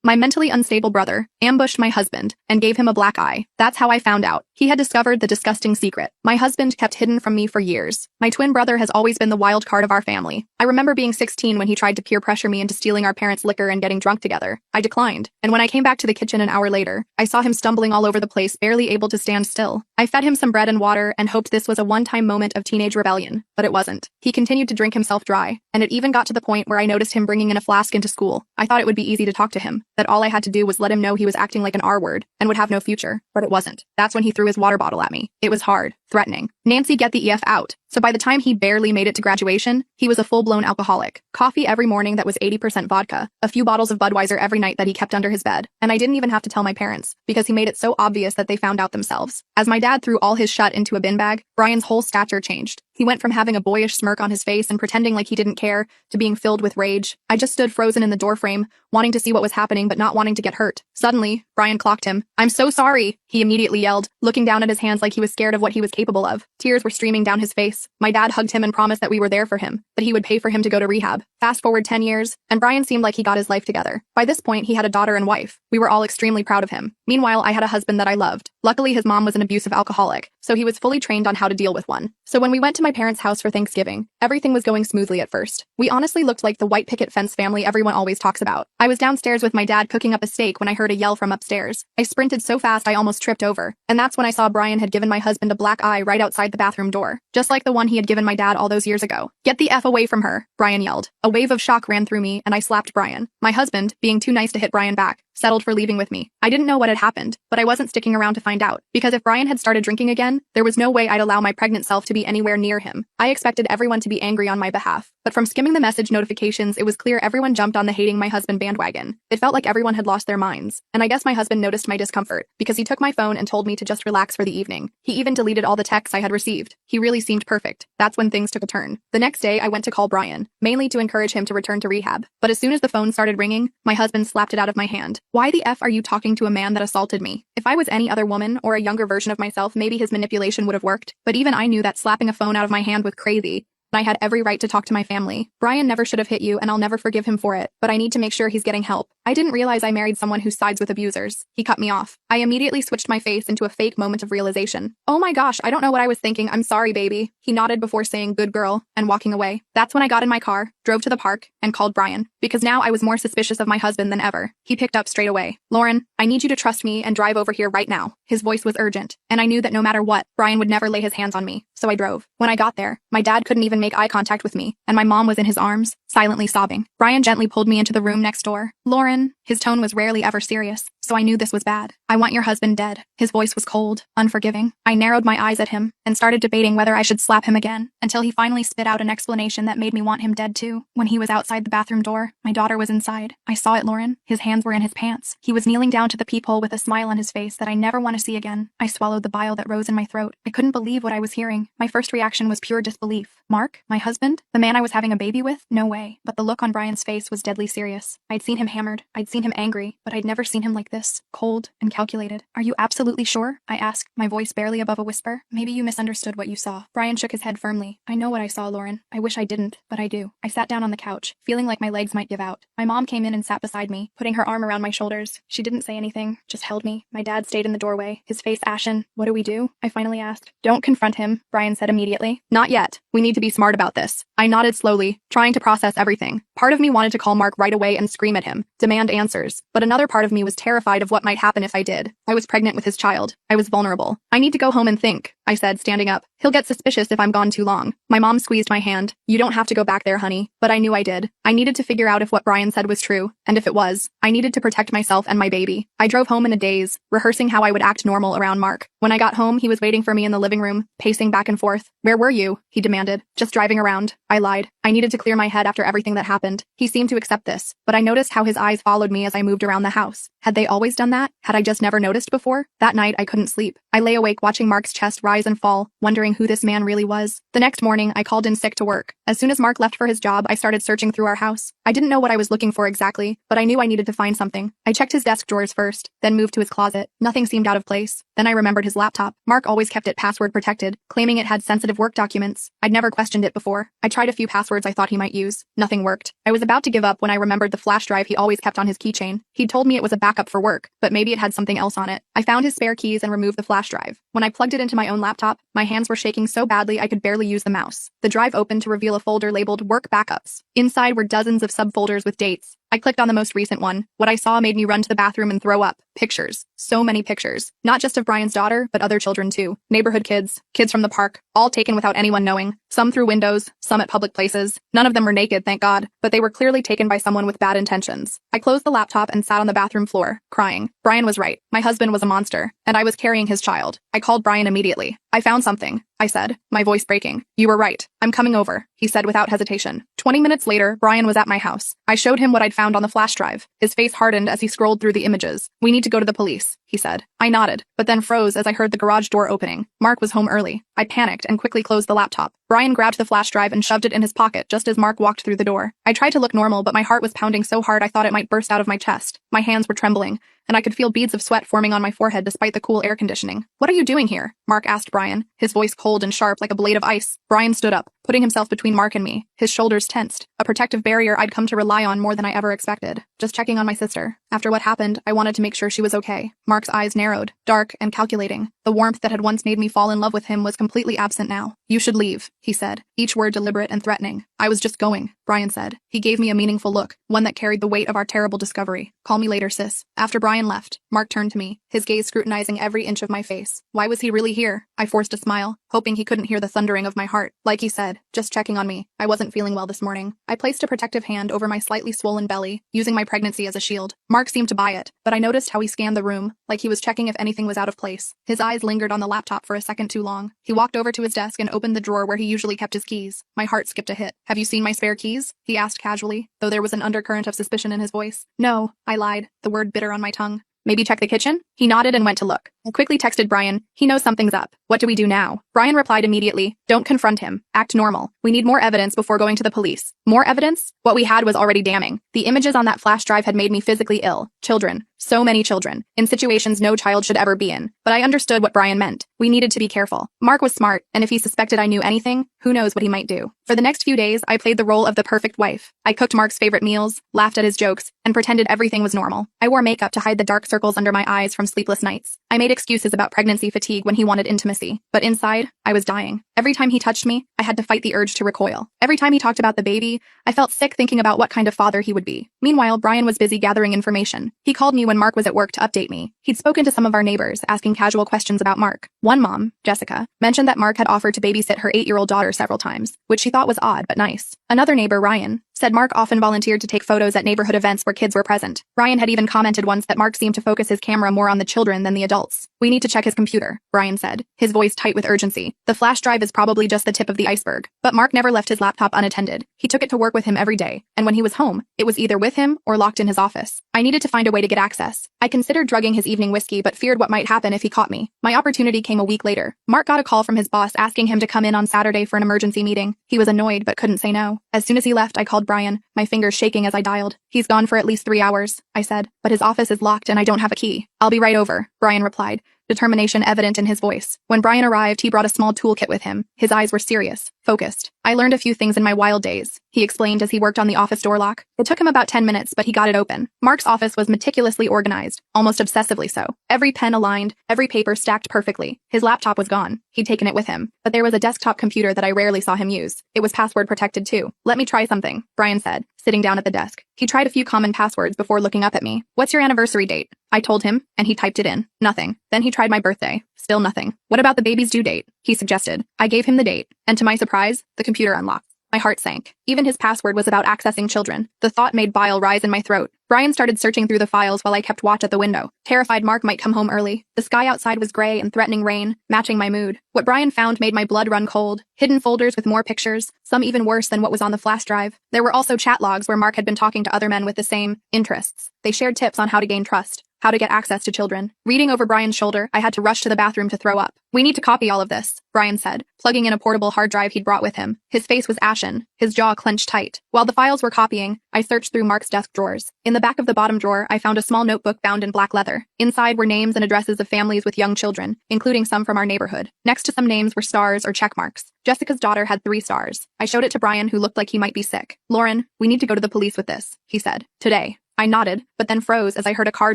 My mentally unstable brother ambushed my husband and gave him a black eye. That's how I found out. He had discovered the disgusting secret my husband kept hidden from me for years. My twin brother has always been the wild card of our family. I remember being 16 when he tried to peer pressure me into stealing our parents' liquor and getting drunk together. I declined, and when I came back to the kitchen an hour later, I saw him stumbling all over the place, barely able to stand still. I fed him some bread and water and hoped this was a one-time moment of teenage rebellion, but it wasn't. He continued to drink himself dry, and it even got to the point where I noticed him bringing in a flask into school. I thought it would be easy to talk to him, that all I had to do was let him know he was acting like an R-word and would have no future, but it wasn't. That's when he threw his water bottle at me. It was hard, threatening. Nancy, get the EF out. So by the time he barely made it to graduation, he was a full-blown alcoholic. Coffee every morning that was 80% vodka, a few bottles of Budweiser every night that he kept under his bed. And I didn't even have to tell my parents, because he made it so obvious that they found out themselves. As my dad threw all his shut into a bin bag, Brian's whole stature changed. He went from having a boyish smirk on his face and pretending like he didn't care, to being filled with rage. I just stood frozen in the doorframe, wanting to see what was happening but not wanting to get hurt. Suddenly, Brian clocked him. "I'm so sorry," he immediately yelled, looking down at his hands like he was scared of what he was capable of. Tears were streaming down his face. My dad hugged him and promised that we were there for him, that he would pay for him to go to rehab. Fast forward 10 years, and Brian seemed like he got his life together. By this point, he had a daughter and wife. We were all extremely proud of him. Meanwhile, I had a husband that I loved. Luckily, his mom was an abusive alcoholic, so he was fully trained on how to deal with one. So when we went to my parents' house for Thanksgiving, everything was going smoothly at first. We honestly looked like the white picket fence family everyone always talks about. I was downstairs with my dad cooking up a steak when I heard a yell from upstairs. I sprinted so fast I almost tripped over, and that's when I saw Brian had given my husband a black eye right outside the bathroom door, just like the one he had given my dad all those years ago. "Get the F away from her," Brian yelled. A wave of shock ran through me, and I slapped Brian. My husband, being too nice to hit Brian back, settled for leaving with me. I didn't know what had happened, but I wasn't sticking around to find out, because if Brian had started drinking again, there was no way I'd allow my pregnant self to be anywhere near him. I expected everyone to be angry on my behalf, but from skimming the message notifications, it was clear everyone jumped on the hating my husband bandwagon. It felt like everyone had lost their minds, and I guess my husband noticed my discomfort, because he took my phone and told me to just relax for the evening. He even deleted all the texts I had received. He really seemed perfect. That's when things took a turn. The next day, I went to call Brian, mainly to encourage him to return to rehab, but as soon as the phone started ringing, my husband slapped it out of my hand. "Why the F are you talking to a man that assaulted me?" If I was any other woman or a younger version of myself, maybe his manipulation would have worked, but even I knew that slapping a phone out of my hand was crazy. I had every right to talk to my family. "Brian never should have hit you, and I'll never forgive him for it, but I need to make sure he's getting help. I didn't realize I married someone who sides with abusers." He cut me off. I immediately switched my face into a fake moment of realization. "Oh my gosh, I don't know what I was thinking. I'm sorry, baby." He nodded before saying "good girl" and walking away. That's when I got in my car, drove to the park, and called Brian, because now I was more suspicious of my husband than ever. He picked up straight away. "Lauren, I need you to trust me and drive over here right now." His voice was urgent, and I knew that no matter what, Brian would never lay his hands on me, so I drove. When I got there, my dad couldn't even make eye contact with me, and my mom was in his arms, silently sobbing. Brian gently pulled me into the room next door. "Lauren," his tone was rarely ever serious, so I knew this was bad. "I want your husband dead." His voice was cold, unforgiving. I narrowed my eyes at him and started debating whether I should slap him again, until he finally spit out an explanation that made me want him dead too. When he was outside the bathroom door, my daughter was inside. I saw it, Lauren. His hands were in his pants. He was kneeling down to the peephole with a smile on his face that I never want to see again. I swallowed the bile that rose in my throat. I couldn't believe what I was hearing. My first reaction was pure disbelief. Mark? My husband? The man I was having a baby with? No way. But the look on Brian's face was deadly serious. I'd seen him hammered. I'd seen him angry, but I'd never seen him like this, cold and calculated. "Are you absolutely sure?" I asked, my voice barely above a whisper. "Maybe you misunderstood what you saw." Brian shook his head firmly. "I know what I saw, Lauren. I wish I didn't, but I do." I sat down on the couch, feeling like my legs might give out. My mom came in and sat beside me, putting her arm around my shoulders. She didn't say anything, just held me. My dad stayed in the doorway, his face ashen. "What do we do?" I finally asked. "Don't confront him," Brian said immediately. "Not yet. We need to be smart about this." I nodded slowly, trying to process everything. Part of me wanted to call Mark right away and scream at him, demand answers, but another part of me was terrified of what might happen if I did. I was pregnant with his child. I was vulnerable. "I need to go home and think," I said, standing up. "He'll get suspicious if I'm gone too long." My mom squeezed my hand. "You don't have to go back there, honey." But I knew I did. I needed to figure out if what Brian said was true, and if it was, I needed to protect myself and my baby. I drove home in a daze, rehearsing how I would act normal around Mark. When I got home, he was waiting for me in the living room, pacing back and forth. "Where were you?" he demanded. "Just driving around." I lied. I needed to clear my head after everything that happened. He seemed to accept this, but I noticed how his eyes followed me as I moved around the house. Had they always done that? Had I just never noticed before? That night, I couldn't sleep. I lay awake watching Mark's chest rise and fall, wondering who this man really was. The next morning, I called in sick to work. As soon as Mark left for his job, I started searching through our house. I didn't know what I was looking for exactly, but I knew I needed to find something. I checked his desk drawers first, then moved to his closet. Nothing seemed out of place. Then I remembered his laptop. Mark always kept it password protected, claiming it had sensitive work documents. I'd never questioned it before. I tried a few passwords I thought he might use. Nothing worked. I was about to give up when I remembered the flash drive he always kept on his keychain. He'd told me it was a backup for work, but maybe it had something else on it. I found his spare keys and removed the flash drive. When I plugged it into my own laptop, my hands were shaking so badly I could barely use the mouse. The drive opened to reveal a folder labeled Work Backups. Inside were dozens of subfolders with dates. I clicked on the most recent one. What I saw made me run to the bathroom and throw up. Pictures. So many pictures. Not just of Brian's daughter, but other children too. Neighborhood kids, kids from the park, all taken without anyone knowing. Some through windows, some at public places. None of them were naked, thank God, but they were clearly taken by someone with bad intentions. I closed the laptop and sat on the bathroom floor, crying. Brian was right. My husband was a monster, and I was carrying his child. I called Brian immediately. I found something, I said, my voice breaking. You were right. I'm coming over, he said without hesitation. 20 minutes later, Brian was at my house. I showed him what I'd found on the flash drive. His face hardened as he scrolled through the images. We need to go to the police, he said. I nodded, but then froze as I heard the garage door opening. Mark was home early. I panicked and quickly closed the laptop. Brian grabbed the flash drive and shoved it in his pocket just as Mark walked through the door. I tried to look normal, but my heart was pounding so hard I thought it might burst out of my chest. My hands were trembling, and I could feel beads of sweat forming on my forehead despite the cool air conditioning. What are you doing here? Mark asked Brian, his voice cold and sharp like a blade of ice. Brian stood up, putting himself between Mark and me, his shoulders tensed, a protective barrier I'd come to rely on more than I ever expected. Just checking on my sister. After what happened, I wanted to make sure she was okay. Mark's eyes narrowed, dark and calculating. The warmth that had once made me fall in love with him was completely absent now. You should leave, he said, each word deliberate and threatening. I was just going, Brian said. He gave me a meaningful look, one that carried the weight of our terrible discovery. Call me later, sis. After Brian left, Mark turned to me, his gaze scrutinizing every inch of my face. Why was he really here? I forced a smile, hoping he couldn't hear the thundering of my heart. Like he said, just checking on me. I wasn't feeling well this morning. I placed a protective hand over my slightly swollen belly, using my pregnancy as a shield. Mark seemed to buy it, but I noticed how he scanned the room, like he was checking if anything was out of place. His eyes lingered on the laptop for a second too long. He walked over to his desk and opened the drawer where he usually kept his keys. My heart skipped a hit. Have you seen my spare keys? He asked casually, though there was an undercurrent of suspicion in his voice. No, I lied, the word bitter on my tongue. Maybe check the kitchen? He nodded and went to look. I quickly texted Brian. He knows something's up. What do we do now? Brian replied immediately. Don't confront him. Act normal. We need more evidence before going to the police. More evidence? What we had was already damning. The images on that flash drive had made me physically ill. Children. So many children. In situations no child should ever be in. But I understood what Brian meant. We needed to be careful. Mark was smart, and if he suspected I knew anything, who knows what he might do. For the next few days, I played the role of the perfect wife. I cooked Mark's favorite meals, laughed at his jokes, and pretended everything was normal. I wore makeup to hide the dark circles under my eyes from sleepless nights. I made excuses about pregnancy fatigue when he wanted intimacy. But inside, I was dying. Every time he touched me, I had to fight the urge to recoil. Every time he talked about the baby, I felt sick thinking about what kind of father he would be. Meanwhile, Brian was busy gathering information. He called me when Mark was at work to update me. He'd spoken to some of our neighbors, asking casual questions about Mark. One mom, Jessica, mentioned that Mark had offered to babysit her 8-year-old daughter several times, which she thought was odd but nice. Another neighbor, Ryan, said Mark often volunteered to take photos at neighborhood events where kids were present. Ryan had even commented once that Mark seemed to focus his camera more on the children than the adults. We need to check his computer, Ryan said, his voice tight with urgency. The flash drive is probably just the tip of the iceberg. But Mark never left his laptop unattended. He took it to work with him every day, and when he was home, it was either with him or locked in his office. I needed to find a way to get access. I considered drugging his evening whiskey but feared what might happen if he caught me. My opportunity came a week later. Mark got a call from his boss asking him to come in on Saturday for an emergency meeting. He was annoyed but couldn't say no. As soon as he left, I called Brian, my fingers shaking as I dialed. He's gone for at least 3 hours, I said, but his office is locked and I don't have a key. I'll be right over, Brian replied, determination evident in his voice. When Brian arrived, he brought a small toolkit with him. His eyes were serious, focused. I learned a few things in my wild days, he explained as he worked on the office door lock. It took him about 10 minutes, but he got it open. Mark's office was meticulously organized, almost obsessively so. Every pen aligned, every paper stacked perfectly. His laptop was gone. He'd taken it with him. But there was a desktop computer that I rarely saw him use. It was password protected too. Let me try something, Brian said, sitting down at the desk. He tried a few common passwords before looking up at me. What's your anniversary date? I told him, and he typed it in. Nothing. Then he tried my birthday. Still nothing. What about the baby's due date? He suggested. I gave him the date, and to my surprise, the computer unlocked. My heart sank. Even his password was about accessing children. The thought made bile rise in my throat. Brian started searching through the files while I kept watch at the window, terrified Mark might come home early. The sky outside was gray and threatening rain, matching my mood. What Brian found made my blood run cold. Hidden folders with more pictures, some even worse than what was on the flash drive. There were also chat logs where Mark had been talking to other men with the same interests. They shared tips on how to gain trust. how to get access to children. Reading over Brian's shoulder, I had to rush to the bathroom to throw up. We need to copy all of this, Brian said, plugging in a portable hard drive he'd brought with him. His face was ashen, his jaw clenched tight. While the files were copying, I searched through Mark's desk drawers. In the back of the bottom drawer, I found a small notebook bound in black leather. Inside were names and addresses of families with young children, including some from our neighborhood. Next to some names were stars or check marks. Jessica's daughter had 3 stars. I showed it to Brian, who looked like he might be sick. Lauren, we need to go to the police with this, he said. Today. I nodded, but then froze as I heard a car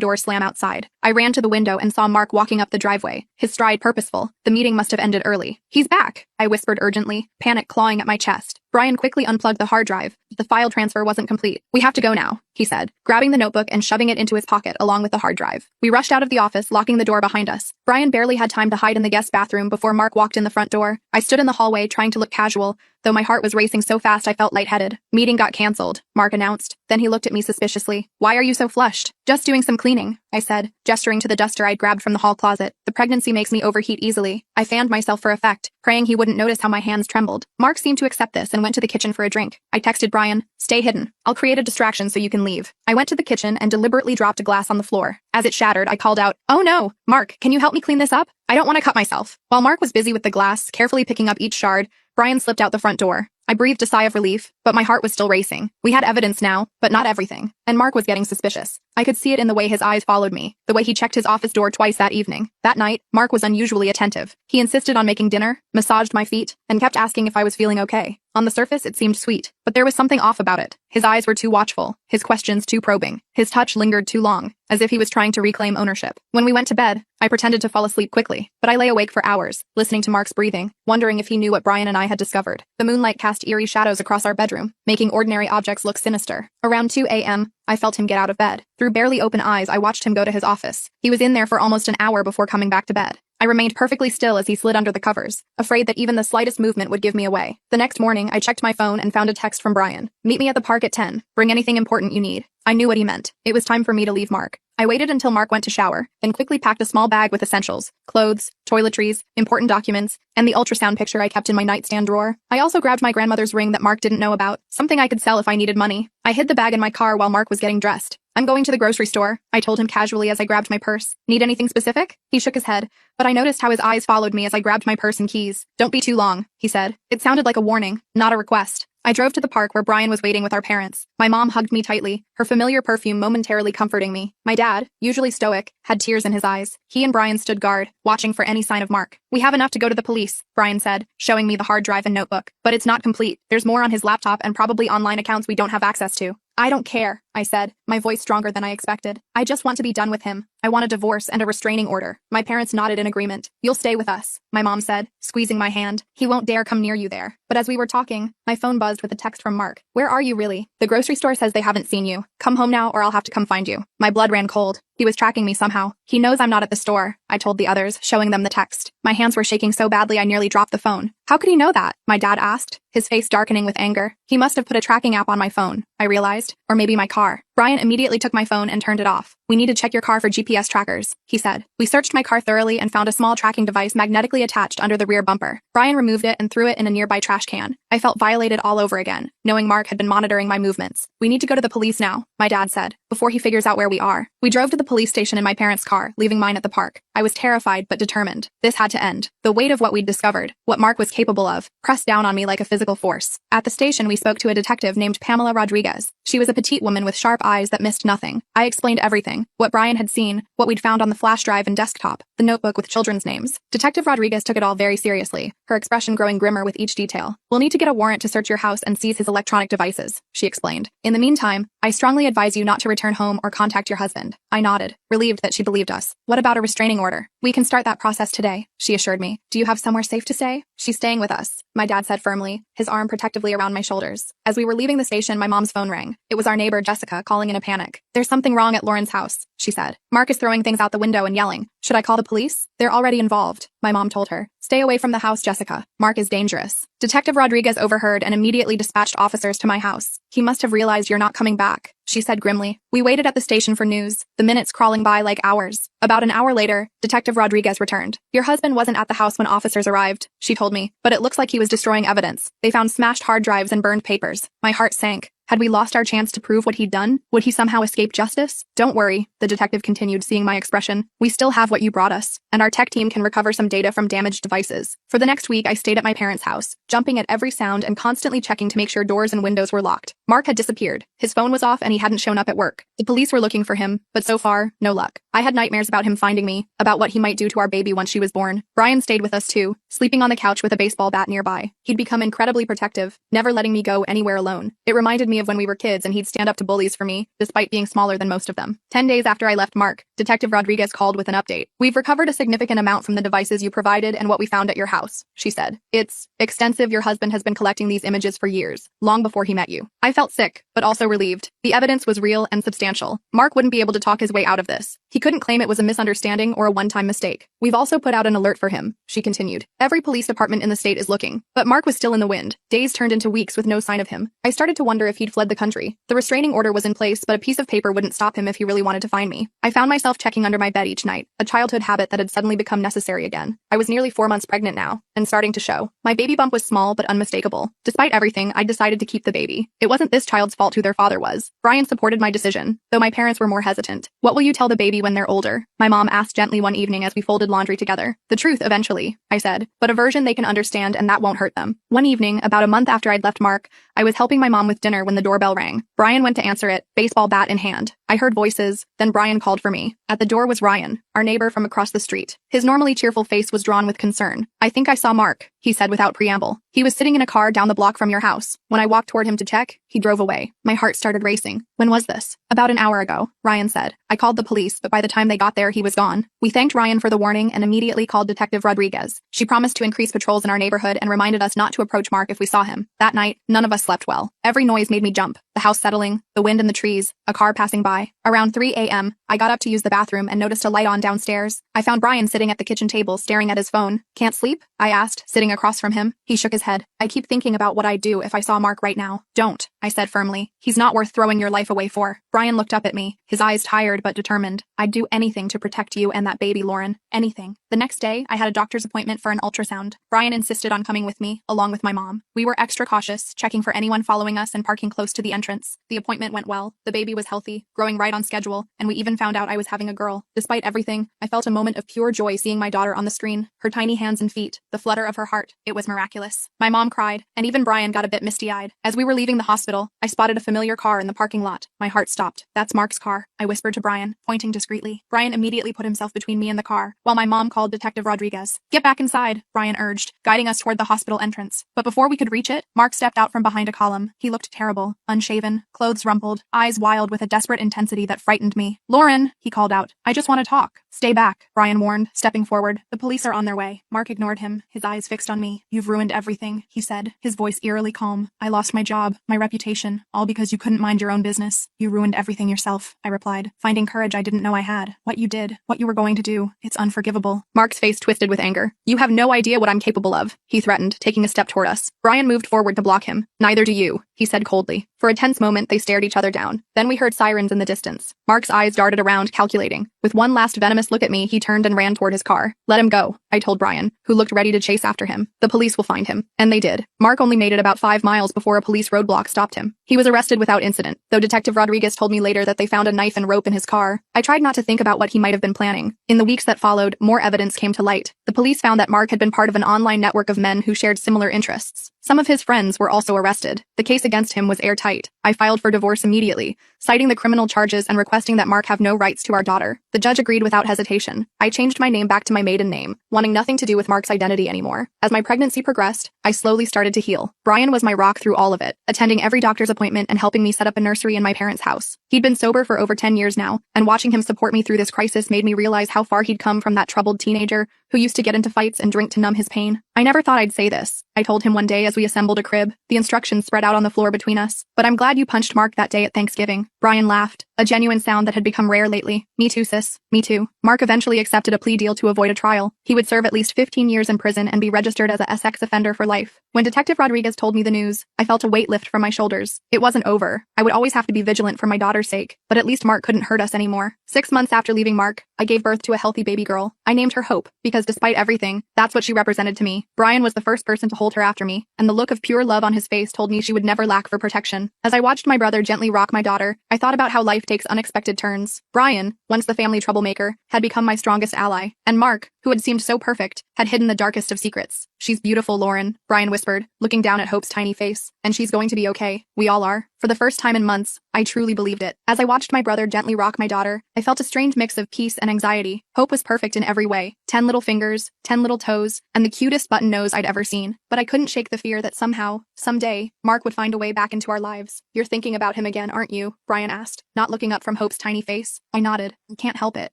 door slam outside. I ran to the window and saw Mark walking up the driveway, his stride purposeful. The meeting must have ended early. He's back, I whispered urgently, panic clawing at my chest. Brian quickly unplugged the hard drive, but the file transfer wasn't complete. We have to go now, he said, grabbing the notebook and shoving it into his pocket along with the hard drive. We rushed out of the office, locking the door behind us. Brian barely had time to hide in the guest bathroom before Mark walked in the front door. I stood in the hallway trying to look casual, though my heart was racing so fast I felt lightheaded. Meeting got canceled, Mark announced. Then he looked at me suspiciously. Why are you so flushed? Just doing some cleaning, I said, gesturing to the duster I'd grabbed from the hall closet. The pregnancy makes me overheat easily. I fanned myself for effect, praying he wouldn't notice how my hands trembled. Mark seemed to accept this and went to the kitchen for a drink. I texted Brian, stay hidden. I'll create a distraction so you can leave. I went to the kitchen and deliberately dropped a glass on the floor. As it shattered, I called out, oh no, Mark, can you help me clean this up? I don't want to cut myself. While Mark was busy with the glass, carefully picking up each shard, Brian slipped out the front door. I breathed a sigh of relief, but my heart was still racing. We had evidence now, but not everything, and Mark was getting suspicious. I could see it in the way his eyes followed me, the way he checked his office door twice that evening. That night, Mark was unusually attentive. He insisted on making dinner, massaged my feet, and kept asking if I was feeling okay. On the surface, it seemed sweet, but there was something off about it. His eyes were too watchful, his questions too probing, his touch lingered too long, as if he was trying to reclaim ownership. When we went to bed, I pretended to fall asleep quickly, but I lay awake for hours, listening to Mark's breathing, wondering if he knew what Brian and I had discovered. The moonlight cast eerie shadows across our bedroom, making ordinary objects look sinister. Around 2 a.m., I felt him get out of bed. Through barely open eyes, I watched him go to his office. He was in there for almost an hour before coming back to bed. I remained perfectly still as he slid under the covers, afraid that even the slightest movement would give me away. The next morning, I checked my phone and found a text from Brian. Meet me at the park at 10. Bring anything important you need. I knew what he meant. It was time for me to leave Mark. I waited until Mark went to shower, then quickly packed a small bag with essentials, clothes, toiletries, important documents, and the ultrasound picture I kept in my nightstand drawer. I also grabbed my grandmother's ring that Mark didn't know about, something I could sell if I needed money. I hid the bag in my car while Mark was getting dressed. I'm going to the grocery store, I told him casually as I grabbed my purse. Need anything specific? He shook his head, but I noticed how his eyes followed me as I grabbed my purse and keys. Don't be too long, he said. It sounded like a warning, not a request. I drove to the park where Brian was waiting with our parents. My mom hugged me tightly, her familiar perfume momentarily comforting me. My dad, usually stoic, had tears in his eyes. He and Brian stood guard, watching for any sign of Mark. We have enough to go to the police, Brian said, showing me the hard drive and notebook. But it's not complete. There's more on his laptop and probably online accounts we don't have access to. I don't care, I said, my voice stronger than I expected. I just want to be done with him. I want a divorce and a restraining order. My parents nodded in agreement. You'll stay with us, my mom said, squeezing my hand. He won't dare come near you there. But as we were talking, my phone buzzed with a text from Mark. Where are you really? The grocery store says they haven't seen you. Come home now or I'll have to come find you. My blood ran cold. He was tracking me somehow. He knows I'm not at the store, I told the others, showing them the text. My hands were shaking so badly I nearly dropped the phone. How could he know that? My dad asked, his face darkening with anger. He must have put a tracking app on my phone, I realized, or maybe my car. Brian immediately took my phone and turned it off. We need to check your car for GPS trackers, he said. We searched my car thoroughly and found a small tracking device magnetically attached under the rear bumper. Brian removed it and threw it in a nearby trash can. I felt violated all over again, knowing Mark had been monitoring my movements. We need to go to the police now, my dad said, before he figures out where we are. We drove to the police station in my parents' car, leaving mine at the park. I was terrified but determined. This had to end. The weight of what we'd discovered, what Mark was capable of, pressed down on me like a physical force. At the station, we spoke to a detective named Pamela Rodriguez. She was a petite woman with sharp eyes that missed nothing. I explained everything, what Brian had seen, what we'd found on the flash drive and desktop, the notebook with children's names. Detective Rodriguez took it all very seriously, her expression growing grimmer with each detail. We'll need to get a warrant to search your house and seize his electronic devices, she explained. In the meantime, I strongly advise you not to return home or contact your husband. I nodded, relieved that she believed us. What about a restraining order? We can start that process today, she assured me. Do you have somewhere safe to stay? She's staying with us, my dad said firmly, his arm protectively around my shoulders. As we were leaving the station, my mom's phone rang. It was our neighbor, Jessica, calling in a panic. There's something wrong at Lauren's house, she said. Mark is throwing things out the window and yelling. Should I call the police? They're already involved, my mom told her. Stay away from the house, Jessica. Mark is dangerous. Detective Rodriguez overheard and immediately dispatched officers to my house. He must have realized you're not coming back, she said grimly. We waited at the station for news, the minutes crawling by like hours. About an hour later, Detective Rodriguez returned. Your husband wasn't at the house when officers arrived, she told me, but it looks like he was destroying evidence. They found smashed hard drives and burned papers. My heart sank. Had we lost our chance to prove what he'd done? Would he somehow escape justice? Don't worry, the detective continued, seeing my expression. We still have what you brought us, and our tech team can recover some data from damaged devices. For the next week, I stayed at my parents' house, jumping at every sound and constantly checking to make sure doors and windows were locked. Mark had disappeared. His phone was off and he hadn't shown up at work. The police were looking for him, but so far, no luck. I had nightmares about him finding me, about what he might do to our baby once she was born. Brian stayed with us too, sleeping on the couch with a baseball bat nearby. He'd become incredibly protective, never letting me go anywhere alone. It reminded me of when we were kids and he'd stand up to bullies for me, despite being smaller than most of them. 10 days after I left Mark, Detective Rodriguez called with an update. We've recovered a significant amount from the devices you provided and what we found at your house, she said. It's extensive. Your husband has been collecting these images for years, long before he met you. I felt sick, but also relieved. The evidence was real and substantial. Mark wouldn't be able to talk his way out of this. He couldn't claim it was a misunderstanding or a one-time mistake. We've also put out an alert for him, she continued. Every police department in the state is looking. But Mark was still in the wind. Days turned into weeks with no sign of him. I started to wonder if he'd fled the country. The restraining order was in place, but a piece of paper wouldn't stop him if he really wanted to find me. I found myself checking under my bed each night, a childhood habit that had suddenly become necessary again. I was nearly 4 months pregnant now, and starting to show. My baby bump was small but unmistakable. Despite everything, I decided to keep the baby. It wasn't this child's fault who their father was. Brian supported my decision, though my parents were more hesitant. What will you tell the baby when they're older? My mom asked gently one evening as we folded laundry together. The truth eventually, I said, but a version they can understand and that won't hurt them. One evening, about a month after I'd left Mark, I was helping my mom with dinner when the doorbell rang. Brian went to answer it, baseball bat in hand. I heard voices, then Brian called for me. At the door was Ryan, our neighbor from across the street. His normally cheerful face was drawn with concern. I think I saw Mark, he said without preamble. He was sitting in a car down the block from your house. When I walked toward him to check, he drove away. My heart started racing. When was this? About an hour ago, Ryan said. I called the police, but by the time they got there, he was gone. We thanked Ryan for the warning and immediately called Detective Rodriguez. She promised to increase patrols in our neighborhood and reminded us not to approach Mark if we saw him. That night, none of us slept well. Every noise made me jump. The house settling, the wind in the trees, a car passing by. Around 3 a.m., I got up to use the bathroom and noticed a light on downstairs. I found Brian sitting at the kitchen table staring at his phone. Can't sleep? I asked, sitting across from him. He shook his head. I keep thinking about what I'd do if I saw Mark right now. Don't, I said firmly. He's not worth throwing your life away for. Brian looked up at me, his eyes tired but determined. I'd do anything to protect you and that baby, Lauren. Anything. The next day, I had a doctor's appointment for an ultrasound. Brian insisted on coming with me, along with my mom. We were extra cautious, checking for anyone following us and parking close to the entrance. The appointment went well. The baby was healthy, growing right on schedule, and we even found out I was having a girl. Despite everything, I felt a moment of pure joy seeing my daughter on the screen, her tiny hands and feet, the flutter of her heart. It was miraculous. My mom cried, and even Brian got a bit misty-eyed. As we were leaving the hospital, I spotted a familiar car in the parking lot. My heart stopped. That's Mark's car, I whispered to Brian, pointing discreetly. Brian immediately put himself between me and the car, while my mom called Detective Rodriguez. Get back inside, Brian urged, guiding us toward the hospital entrance. But before we could reach it, Mark stepped out from behind a column. He looked terrible, unshaven, clothes rumpled, eyes wild with a desperate intensity that frightened me. Lauren, he called out. I just want to talk. Stay back, Brian warned, stepping forward. The police are on their way. Mark ignored him, his eyes fixed on me. You've ruined everything, he said, his voice eerily calm. I lost my job, my reputation, all because you couldn't mind your own business. You ruined everything yourself, I replied, finding courage I didn't know I had. What you did, what you were going to do, it's unforgivable. Mark's face twisted with anger. You have no idea what I'm capable of, he threatened, taking a step toward us. Brian moved forward to block him. Neither do you, he said coldly. For a tense moment, they stared each other down. Then we heard sirens in the distance. Mark's eyes darted around, calculating. With one last venomous look at me, he turned and ran toward his car. Let him go, I told Brian, who looked ready to chase after him. The police will find him. And they did. Mark only made it about 5 miles before a police roadblock stopped him. He was arrested without incident, though Detective Rodriguez told me later that they found a knife and rope in his car. I tried not to think about what he might have been planning. In the weeks that followed, more evidence came to light. The police found that Mark had been part of an online network of men who shared similar interests. Some of his friends were also arrested. The case against him was airtight. I filed for divorce immediately, citing the criminal charges and requesting that Mark have no rights to our daughter. The judge agreed without hesitation. I changed my name back to my maiden name, wanting nothing to do with Mark's identity anymore. As my pregnancy progressed, I slowly started to heal. Brian was my rock through all of it, attending every doctor's appointment and helping me set up a nursery in my parents' house. He'd been sober for over 10 years now, and watching him support me through this crisis made me realize how far he'd come from that troubled teenager who used to get into fights and drink to numb his pain. I never thought I'd say this, I told him one day as we assembled a crib, the instructions spread out on the floor between us. But I'm glad you punched Mark that day at Thanksgiving. Brian laughed. a genuine sound that had become rare lately. Me too, sis. Me too. Mark eventually accepted a plea deal to avoid a trial. He would serve at least 15 years in prison and be registered as a sex offender for life. When Detective Rodriguez told me the news, I felt a weight lift from my shoulders. It wasn't over. I would always have to be vigilant for my daughter's sake, but at least Mark couldn't hurt us anymore. 6 months after leaving Mark, I gave birth to a healthy baby girl. I named her Hope, because despite everything, that's what she represented to me. Brian was the first person to hold her after me, and the look of pure love on his face told me she would never lack for protection. As I watched my brother gently rock my daughter, I thought about how life takes unexpected turns. Brian, once the family troublemaker, had become my strongest ally, and Mark, who had seemed so perfect, had hidden the darkest of secrets. She's beautiful, Lauren, Brian whispered, looking down at Hope's tiny face. And she's going to be okay. We all are. For the first time in months, I truly believed it. As I watched my brother gently rock my daughter, I felt a strange mix of peace and anxiety. Hope was perfect in every way. 10 little fingers, 10 little toes, and the cutest button nose I'd ever seen. But I couldn't shake the fear that somehow, someday, Mark would find a way back into our lives. You're thinking about him again, aren't you? Brian asked, not looking up from Hope's tiny face. I nodded. I can't help it.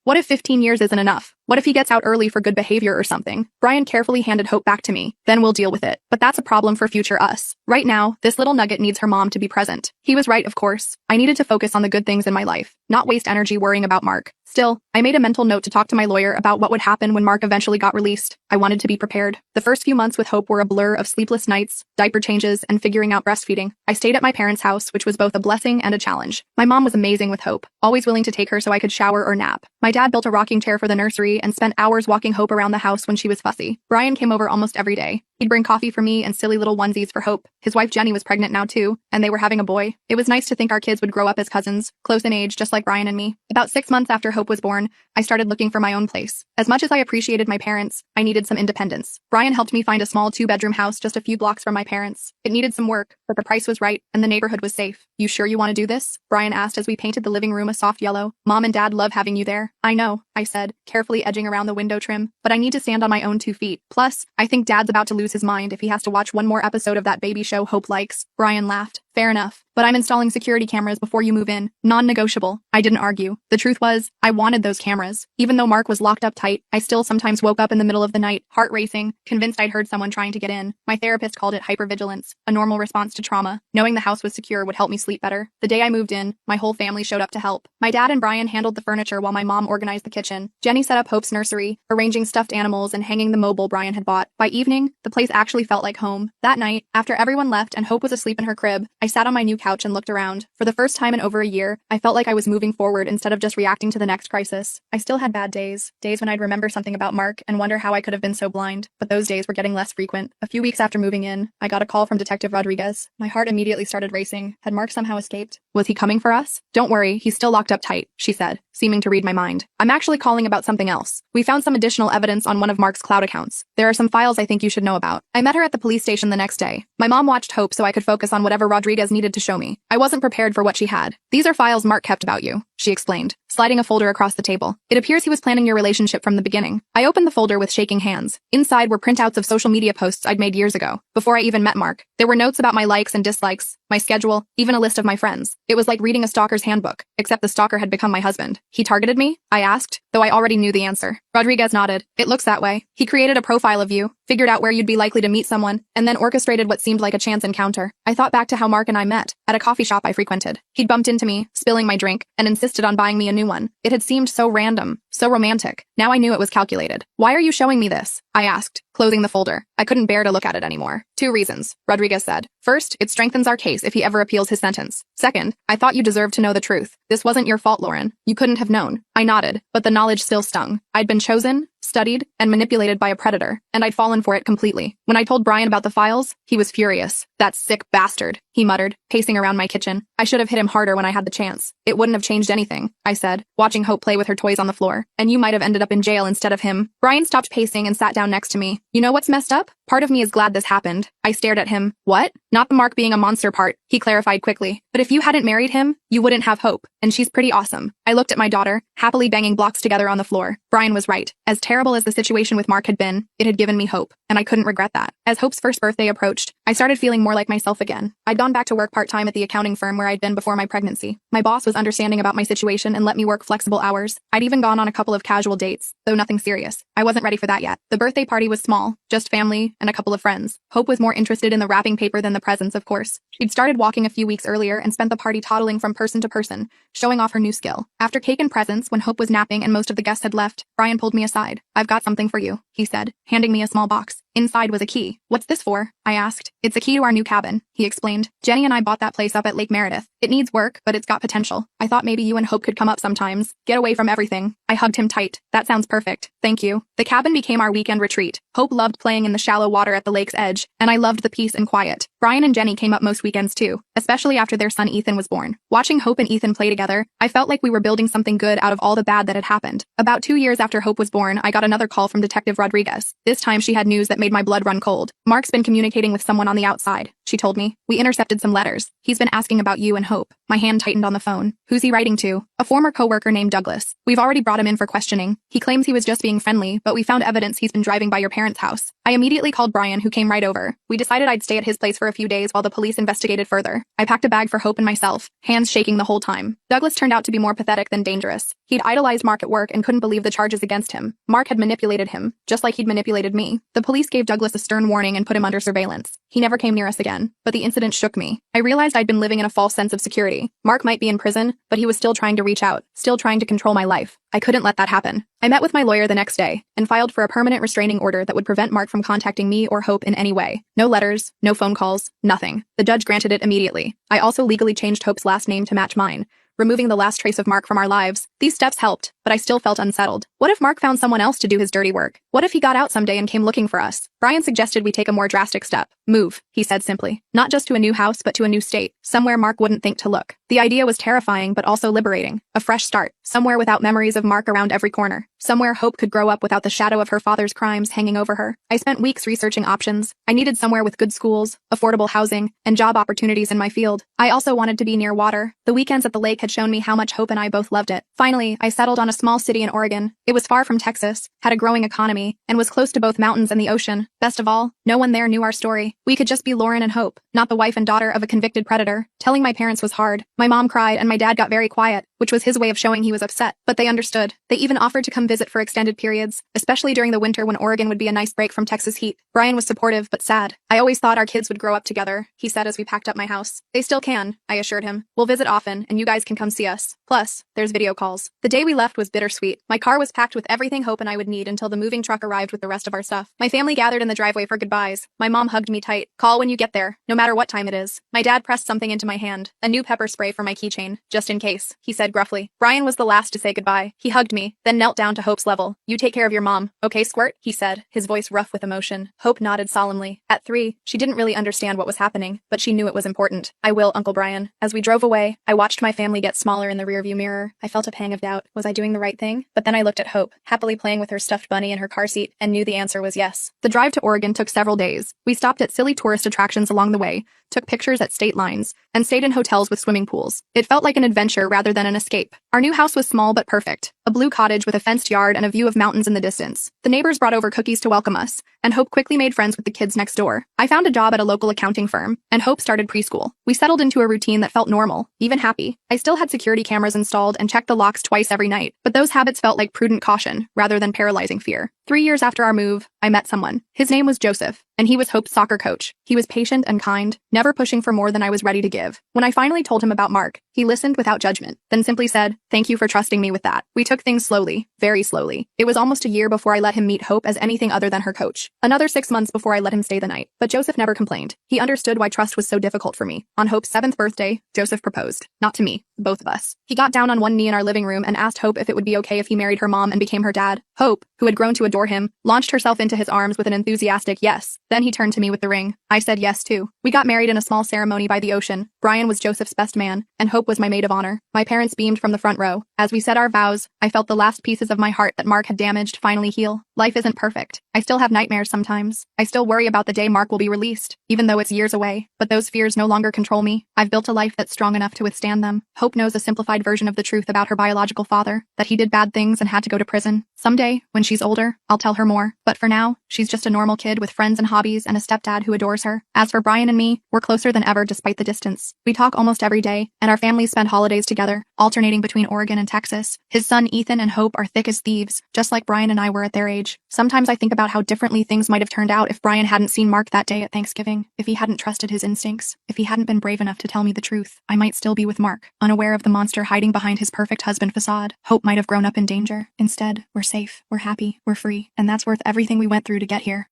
What if 15 years isn't enough? What if he gets out early for good behavior or something? Brian carefully handed Hope back to me. Then we'll deal with it. But that's a problem for future us. Right now, this little nugget needs her mom to be present. He was right, of course. I needed to focus on the good things in my life, not waste energy worrying about Mark. Still, I made a mental note to talk to my lawyer about what would happen when Mark eventually got released. I wanted to be prepared. The first few months with Hope were a blur of sleepless nights, diaper changes, and figuring out breastfeeding. I stayed at my parents' house, which was both a blessing and a challenge. My mom was amazing with Hope, always willing to take her so I could shower or nap. My dad built a rocking chair for the nursery and spent hours walking Hope around the house when she was fussy. Brian came over almost every day. He'd bring coffee for me and silly little onesies for Hope. His wife Jenny was pregnant now too, and they were having a boy. It was nice to think our kids would grow up as cousins, close in age just like Brian and me. About 6 months after Hope was born, I started looking for my own place. As much as I appreciated my parents, I needed some independence. Brian helped me find a small 2-bedroom house just a few blocks from my parents. It needed some work, but the price was right, and the neighborhood was safe. You sure you want to do this? Brian asked as we painted the living room a soft yellow. Mom and Dad love having you there. I know, I said, carefully edging around the window trim, but I need to stand on my own 2 feet. Plus, I think Dad's about to lose his mind if he has to watch one more episode of that baby show Hope likes. Brian laughed. Fair enough. But I'm installing security cameras before you move in. Non-negotiable. I didn't argue. The truth was, I wanted those cameras. Even though Mark was locked up tight, I still sometimes woke up in the middle of the night, heart racing, convinced I'd heard someone trying to get in. My therapist called it hypervigilance, a normal response to trauma. Knowing the house was secure would help me sleep better. The day I moved in, my whole family showed up to help. My dad and Brian handled the furniture while my mom organized the kitchen. Jenny set up Hope's nursery, arranging stuffed animals and hanging the mobile Brian had bought. By evening, the place actually felt like home. That night, after everyone left and Hope was asleep in her crib, I sat on my new couch and looked around. For the first time in over a year, I felt like I was moving forward instead of just reacting to the next crisis. I still had bad days when I'd remember something about Mark and wonder how I could have been so blind, but those days were getting less frequent. A few weeks after moving in, I got a call from Detective Rodriguez. My heart immediately started racing. Had Mark somehow escaped? Was he coming for us? Don't worry, he's still locked up tight, she said, seeming to read my mind. I'm actually calling about something else. We found some additional evidence on one of Mark's cloud accounts. There are some files I think you should know about. I met her at the police station the next day. My mom watched Hope so I could focus on whatever Rodriguez needed to show me. I wasn't prepared for what she had. These are files Mark kept about you, she explained, sliding a folder across the table. It appears he was planning your relationship from the beginning. I opened the folder with shaking hands. Inside were printouts of social media posts I'd made years ago, before I even met Mark. There were notes about my likes and dislikes, my schedule, even a list of my friends. It was like reading a stalker's handbook, except the stalker had become my husband. He targeted me? I asked, though I already knew the answer. Rodriguez nodded. It looks that way. He created a profile of you, figured out where you'd be likely to meet someone, and then orchestrated what seemed like a chance encounter. I thought back to how Mark and I met, at a coffee shop I frequented. He'd bumped into me, spilling my drink, and insisted on buying me a new one. It had seemed so random, so romantic. Now I knew it was calculated. Why are you showing me this? I asked, closing the folder. I couldn't bear to look at it anymore. 2 reasons, Rodriguez said. First, it strengthens our case if he ever appeals his sentence. Second, I thought you deserved to know the truth. This wasn't your fault, Lauren. You couldn't have known. I nodded, but the knowledge still stung. I'd been chosen, studied, and manipulated by a predator, and I'd fallen for it completely. When I told Brian about the files, he was furious. That sick bastard, he muttered, pacing around my kitchen. I should have hit him harder when I had the chance. It wouldn't have changed anything, I said, watching Hope play with her toys on the floor. And you might have ended up in jail instead of him. Brian stopped pacing and sat down next to me. You know what's messed up? Part of me is glad this happened. I stared at him. What? Not the Mark being a monster part, he clarified quickly. But if you hadn't married him, you wouldn't have Hope, and she's pretty awesome. I looked at my daughter, happily banging blocks together on the floor. Brian was right. As terrible as the situation with Mark had been, it had given me hope, and I couldn't regret that. As Hope's first birthday approached, I started feeling more like myself again. I'd gone back to work part-time at the accounting firm where I'd been before my pregnancy. My boss was understanding about my situation and let me work flexible hours. I'd even gone on a couple of casual dates, though nothing serious. I wasn't ready for that yet. The birthday party was small, just family and a couple of friends. Hope was more interested in the wrapping paper than the presents, of course. She'd started walking a few weeks earlier and spent the party toddling from person to person, showing off her new skill. After cake and presents, when Hope was napping and most of the guests had left, Brian pulled me aside. "I've got something for you," he said, handing me a small box. Inside was a key. "What's this for?" I asked. "It's a key to our new cabin," he explained. "Jenny and I bought that place up at Lake Meredith. It needs work, but it's got potential. I thought maybe you and Hope could come up sometimes. Get away from everything." I hugged him tight. "That sounds perfect. Thank you." The cabin became our weekend retreat. Hope loved playing in the shallow water at the lake's edge, and I loved the peace and quiet. Brian and Jenny came up most weekends too, especially after their son Ethan was born. Watching Hope and Ethan play together, I felt like we were building something good out of all the bad that had happened. About 2 years after Hope was born, I got another call from Detective Rodriguez. This time she had news that made my blood run cold. "Mark's been communicating with someone on the outside," she told me. "We intercepted some letters. He's been asking about you and Hope." My hand tightened on the phone. "Who's he writing to?" "A former coworker named Douglas. We've already brought him in for questioning. He claims he was just being friendly, but we found evidence he's been driving by your parents' house." I immediately called Brian, who came right over. We decided I'd stay at his place for a few days while the police investigated further. I packed a bag for Hope and myself, hands shaking the whole time. Douglas turned out to be more pathetic than dangerous. He'd idolized Mark at work and couldn't believe the charges against him. Mark had manipulated him, just like he'd manipulated me. The police gave Douglas a stern warning and put him under surveillance. He never came near us again, but the incident shook me. I realized I'd been living in a false sense of security. Mark might be in prison, but he was still trying to reach out, still trying to control my life. I couldn't let that happen. I met with my lawyer the next day and filed for a permanent restraining order that would prevent Mark from contacting me or Hope in any way. No letters, no phone calls, nothing. The judge granted it immediately. I also legally changed Hope's last name to match mine, removing the last trace of Mark from our lives. These steps helped, but I still felt unsettled. What if Mark found someone else to do his dirty work? What if he got out someday and came looking for us? Brian suggested we take a more drastic step. "Move," he said simply. "Not just to a new house, but to a new state, somewhere Mark wouldn't think to look." The idea was terrifying, but also liberating. A fresh start, somewhere without memories of Mark around every corner, somewhere Hope could grow up without the shadow of her father's crimes hanging over her. I spent weeks researching options. I needed somewhere with good schools, affordable housing, and job opportunities in my field. I also wanted to be near water. The weekends at the lake had shown me how much Hope and I both loved it. Finally, I settled on a small city in Oregon. It was far from Texas, had a growing economy, and was close to both mountains and the ocean. Best of all, no one there knew our story. We could just be Lauren and Hope, not the wife and daughter of a convicted predator. Telling my parents was hard. My mom cried and my dad got very quiet, which was his way of showing he was upset. But they understood. They even offered to come visit for extended periods, especially during the winter when Oregon would be a nice break from Texas heat. Brian was supportive, but sad. "I always thought our kids would grow up together," he said as we packed up my house. "They still can," I assured him. "We'll visit often, and you guys can come see us. Plus, there's video calls." The day we left was bittersweet. My car was packed with everything Hope and I would need until the moving truck arrived with the rest of our stuff. My family gathered in the driveway for goodbyes. My mom hugged me tight. "Call when you get there, no matter what time it is." My dad pressed something into my hand, a new pepper spray for my keychain, "just in case," he said gruffly. Brian was the last to say goodbye. He hugged me, then knelt down to Hope's level. "You take care of your mom, okay, squirt?" he said, his voice rough with emotion. Hope nodded solemnly. At 3, she didn't really understand what was happening, but she knew it was important. "I will, Uncle Brian." As we drove away, I watched my family get smaller in the rearview mirror. I felt a pang of doubt. Was I doing the right thing? But then I looked at Hope, happily playing with her stuffed bunny in her car seat, and knew the answer was yes. The drive to Oregon took several days. We stopped at silly tourist attractions along the way, took pictures at state lines, and stayed in hotels with swimming pools. It felt like an adventure rather than an escape. Our new house was small but perfect. A blue cottage with a fenced yard and a view of mountains in the distance. The neighbors brought over cookies to welcome us, and Hope quickly made friends with the kids next door. I found a job at a local accounting firm, and Hope started preschool. We settled into a routine that felt normal, even happy. I still had security cameras installed and checked the locks twice every night, but those habits felt like prudent caution rather than paralyzing fear. 3 years after our move, I met someone. His name was Joseph, and he was Hope's soccer coach. He was patient and kind, never pushing for more than I was ready to give. When I finally told him about Mark, he listened without judgment, then simply said, "Thank you for trusting me with that." We took things slowly, very slowly. It was almost a year before I let him meet Hope as anything other than her coach. Another 6 months before I let him stay the night. But Joseph never complained. He understood why trust was so difficult for me. On Hope's 7th birthday, Joseph proposed. Not to me, both of us. He got down on one knee in our living room and asked Hope if it would be okay if he married her mom and became her dad. Hope, who had grown to adore him, launched herself into his arms with an enthusiastic yes. Then he turned to me with the ring. I said yes too. We got married in a small ceremony by the ocean. Brian was Joseph's best man, and Hope was my maid of honor. My parents beamed from the front row. As we said our vows, I felt the last pieces of my heart that Mark had damaged finally heal. Life isn't perfect. I still have nightmares sometimes. I still worry about the day Mark will be released, even though it's years away. But those fears no longer control me. I've built a life that's strong enough to withstand them. Hope knows a simplified version of the truth about her biological father, that he did bad things and had to go to prison. Someday, when she's older, I'll tell her more. But for now, she's just a normal kid with friends and hobbies and a stepdad who adores her. As for Brian and me, we're closer than ever despite the distance. We talk almost every day, and our families spend holidays together, alternating between Oregon and Texas. His son Ethan and Hope are thick as thieves, just like Brian and I were at their age. Sometimes I think about how differently things might have turned out if Brian hadn't seen Mark that day at Thanksgiving, if he hadn't trusted his instincts, if he hadn't been brave enough to tell me the truth. I might still be with Mark, unaware of the monster hiding behind his perfect husband facade. Hope might have grown up in danger. Instead, we're safe, we're happy, we're free, and that's worth everything we went through to get here.